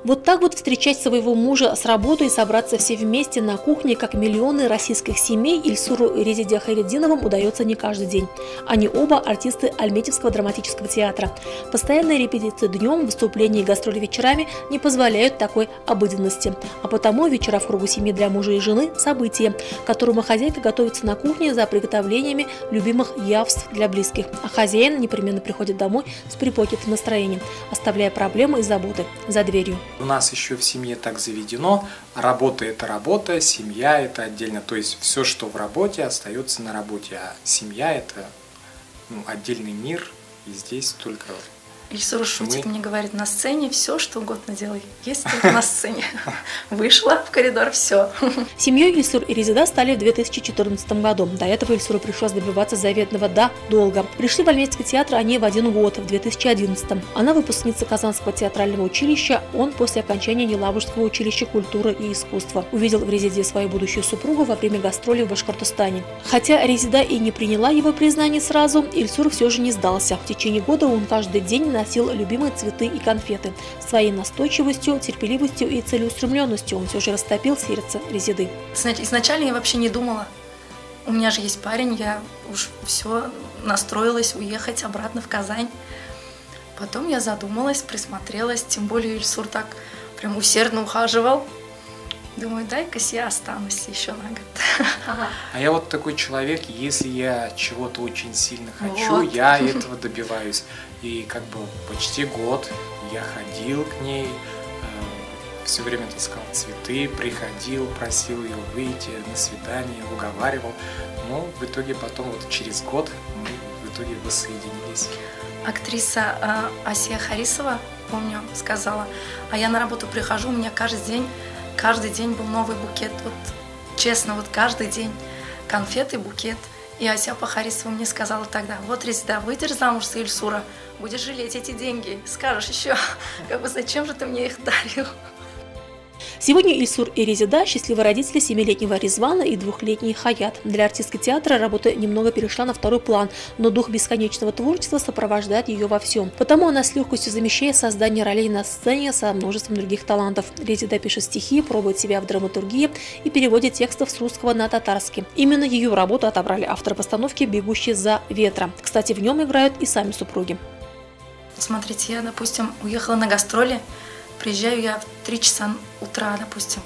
Вот так вот встречать своего мужа с работы и собраться все вместе на кухне, как миллионы российских семей, Ильсуру и Резиде Хайретдиновым удается не каждый день. Они оба артисты Альметьевского драматического театра. Постоянные репетиции днем, выступления и гастроли вечерами не позволяют такой обыденности. А потому вечера в кругу семьи для мужа и жены – событие, к которому хозяйка готовится на кухне за приготовлениями любимых явств для близких. А хозяин непременно приходит домой с приподнятым настроением, оставляя проблемы и заботы за дверью. У нас еще в семье так заведено, работа – это работа, семья – это отдельно. То есть все, что в работе, остается на работе, а семья – это отдельный мир, и здесь только… Ильсур шутит, мне говорит, на сцене все, что угодно делай. Есть только на сцене. Вышла в коридор, все. Семьей Ильсур и Резида стали в 2014 году. До этого Ильсуру пришлось добиваться заветного «да» долго. Пришли в Альметьевский театр они в один год, в 2011. Она выпускница Казанского театрального училища, он после окончания Елабужского училища культуры и искусства. Увидел в Резиде свою будущую супругу во время гастролей в Башкортостане. Хотя Резида и не приняла его признание сразу, Ильсур все же не сдался. В течение года он каждый день носил любимые цветы и конфеты. Своей настойчивостью, терпеливостью и целеустремленностью он все же растопил сердце Резиды. Знаете, изначально я вообще не думала. У меня же есть парень, я уж все настроилась уехать обратно в Казань. Потом я задумалась, присмотрелась, тем более Ильсур так прям усердно ухаживал. Думаю, дай-ка я останусь еще на год. А я вот такой человек, если я чего-то очень сильно хочу, я этого добиваюсь. И как бы почти год я ходил к ней, все время таскал цветы, приходил, просил ее выйти на свидание, уговаривал. Но в итоге потом, вот через год, мы в итоге воссоединились. Актриса Асия Харисова, помню, сказала, а я на работу прихожу, у меня каждый день был новый букет. Вот честно, вот каждый день конфеты, букет. И Ася Харисова мне сказала тогда, вот, Резида, выйдешь замуж за Ильсура, будешь жалеть эти деньги. Скажешь еще, как бы, зачем же ты мне их дарил? Сегодня Ильсур и Резида – счастливые родители 7-летнего Резвана и 2-летней Хаят. Для артистки театра работа немного перешла на второй план, но дух бесконечного творчества сопровождает ее во всем. Потому она с легкостью замещает создание ролей на сцене со множеством других талантов. Резида пишет стихи, пробует себя в драматургии и переводит текстов с русского на татарский. Именно ее работу отобрали авторы постановки «Бегущий за ветра». Кстати, в нем играют и сами супруги. Смотрите, я, допустим, уехала на гастроли. Приезжаю я в 3 часа утра, допустим,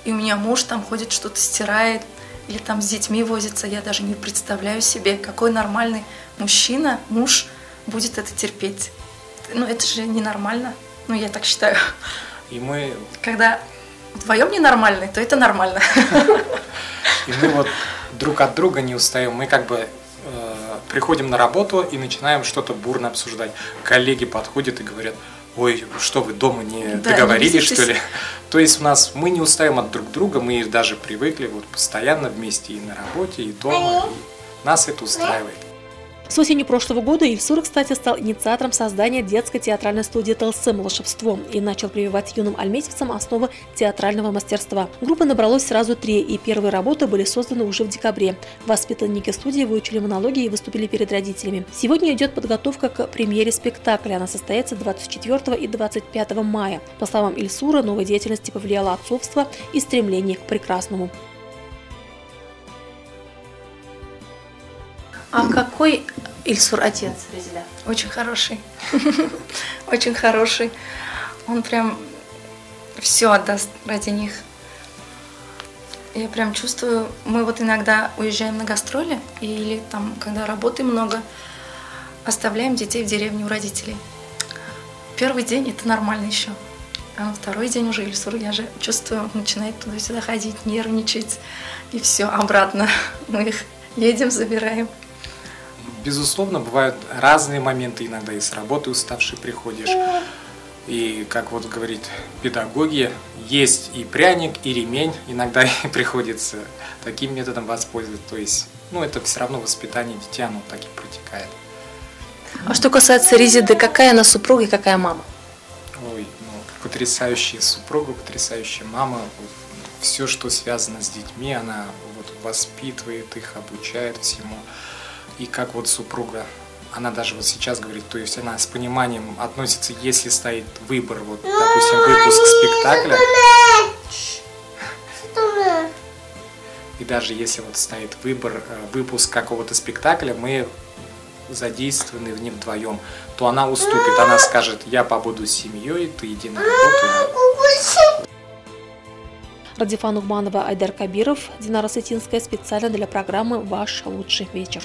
и у меня муж там ходит, что-то стирает, или там с детьми возится. Я даже не представляю себе, какой нормальный мужчина, муж будет это терпеть. Ну, это же ненормально, ну, я так считаю. И мы… Когда вдвоем ненормальный, то это нормально. И мы вот друг от друга не устаем. Мы как бы приходим на работу и начинаем что-то бурно обсуждать. Коллеги подходят и говорят: ой, что вы дома не договорились, что ли? То есть мы не устаем от друг друга, мы даже привыкли вот постоянно вместе и на работе, и дома, и нас это устраивает. С осени прошлого года Ильсур, кстати, стал инициатором создания детской театральной студии «Талсым. Волшебство» и начал прививать юным альметьевцам основы театрального мастерства. Группы набралось сразу 3, и первые работы были созданы уже в декабре. Воспитанники студии выучили монологи и выступили перед родителями. Сегодня идет подготовка к премьере спектакля. Она состоится 24 и 25 мая. По словам Ильсура, новой деятельности повлияло отцовство и стремление к прекрасному. А какой Ильсур отец, Резида? Очень хороший. Очень хороший. Он прям все отдаст ради них. Я прям чувствую, мы вот иногда уезжаем на гастроли, или там, когда работы много, оставляем детей в деревне у родителей. Первый день это нормально еще. А на второй день уже Ильсур, я же чувствую, он начинает туда-сюда ходить, нервничать. И все, обратно. Мы их едем, забираем. Безусловно, бывают разные моменты, иногда и с работы уставший приходишь. И, как вот говорит педагоги, есть и пряник, и ремень. Иногда и приходится таким методом воспользоваться. То есть, это все равно воспитание детей, оно так и протекает. А что касается Резиды, какая она супруга и какая мама? Ой, потрясающая супруга, потрясающая мама. Все, что связано с детьми, она воспитывает их, обучает всему. И как вот супруга, она даже вот сейчас говорит, то есть она с пониманием относится, если стоит выбор, вот, допустим, выпуск спектакля, и даже если вот стоит выбор, выпуск какого-то спектакля, мы задействованы в нем вдвоем, то она уступит, она скажет, я побуду с семьей, ты иди на работу. Радифа Нугманова, Айдар Кабиров, Динара Сытинская специально для программы «Ваш лучший вечер».